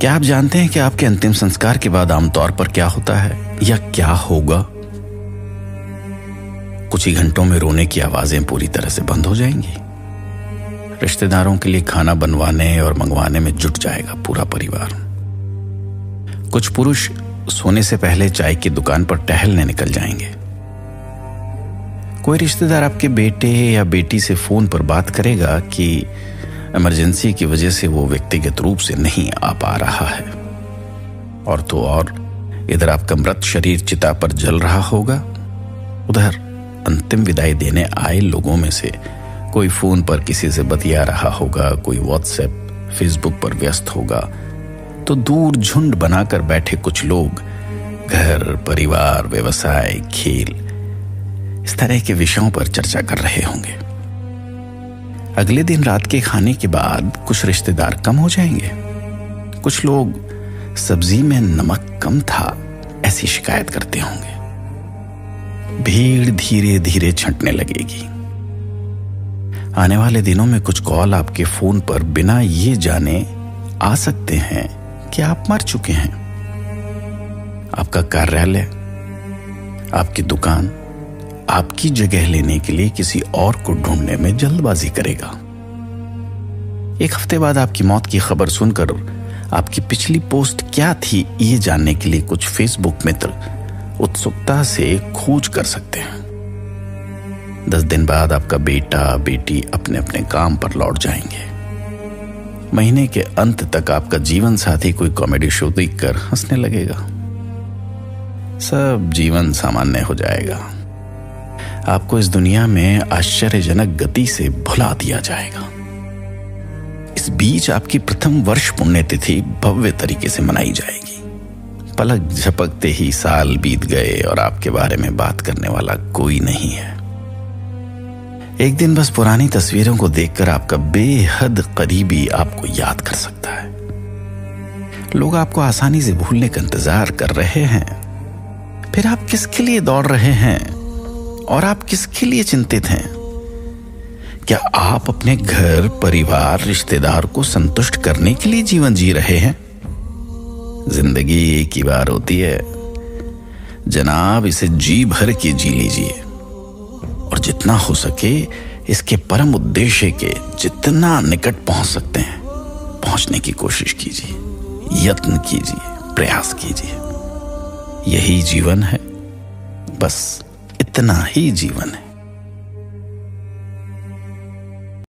क्या आप जानते हैं कि आपके अंतिम संस्कार के बाद आमतौर पर क्या होता है या क्या होगा? कुछ ही घंटों में रोने की आवाजें पूरी तरह से बंद हो जाएंगी। रिश्तेदारों के लिए खाना बनवाने और मंगवाने में जुट जाएगा पूरा परिवार। कुछ पुरुष सोने से पहले चाय की दुकान पर टहलने निकल जाएंगे। कोई रिश्तेदार आपके बेटे या बेटी से फोन पर बात करेगा कि इमरजेंसी की वजह से वो व्यक्तिगत रूप से नहीं आ पा रहा है। और तो और इधर आपका मृत शरीर चिता पर जल रहा होगा, उधर अंतिम विदाई देने आए लोगों में से कोई फोन पर किसी से बतिया रहा होगा, कोई व्हाट्सएप फेसबुक पर व्यस्त होगा, तो दूर झुंड बनाकर बैठे कुछ लोग घर, परिवार, व्यवसाय, खेल, इस तरह के विषयों पर चर्चा कर रहे होंगे। अगले दिन रात के खाने के बाद कुछ रिश्तेदार कम हो जाएंगे। कुछ लोग सब्जी में नमक कम था ऐसी शिकायत करते होंगे। भीड़ धीरे धीरे छंटने लगेगी। आने वाले दिनों में कुछ कॉल आपके फोन पर बिना ये जाने आ सकते हैं कि आप मर चुके हैं। आपका कार्यालय, आपकी दुकान आपकी जगह लेने के लिए किसी और को ढूंढने में जल्दबाजी करेगा। एक हफ्ते बाद आपकी मौत की खबर सुनकर आपकी पिछली पोस्ट क्या थी ये जानने के लिए कुछ फेसबुक मित्र उत्सुकता से खोज कर सकते हैं। 10 दिन बाद आपका बेटा बेटी अपने अपने काम पर लौट जाएंगे। महीने के अंत तक आपका जीवन साथी कोई कॉमेडी शो देखकर हंसने लगेगा। सब जीवन सामान्य हो जाएगा। आपको इस दुनिया में आश्चर्यजनक गति से भुला दिया जाएगा। इस बीच आपकी प्रथम वर्ष पुण्यतिथि भव्य तरीके से मनाई जाएगी। पलक झपकते ही साल बीत गए और आपके बारे में बात करने वाला कोई नहीं है। एक दिन बस पुरानी तस्वीरों को देखकर आपका बेहद करीबी आपको याद कर सकता है। लोग आपको आसानी से भूलने का इंतजार कर रहे हैं। फिर आप किसके लिए दौड़ रहे हैं और आप किसके लिए चिंतित हैं? क्या आप अपने घर, परिवार, रिश्तेदार को संतुष्ट करने के लिए जीवन जी रहे हैं? जिंदगी एक ही बार होती है जनाब, इसे जी भर के जी लीजिए और जितना हो सके इसके परम उद्देश्य के जितना निकट पहुंच सकते हैं पहुंचने की कोशिश कीजिए, यत्न कीजिए, प्रयास कीजिए। यही जीवन है, बस इतना ही जीवन है।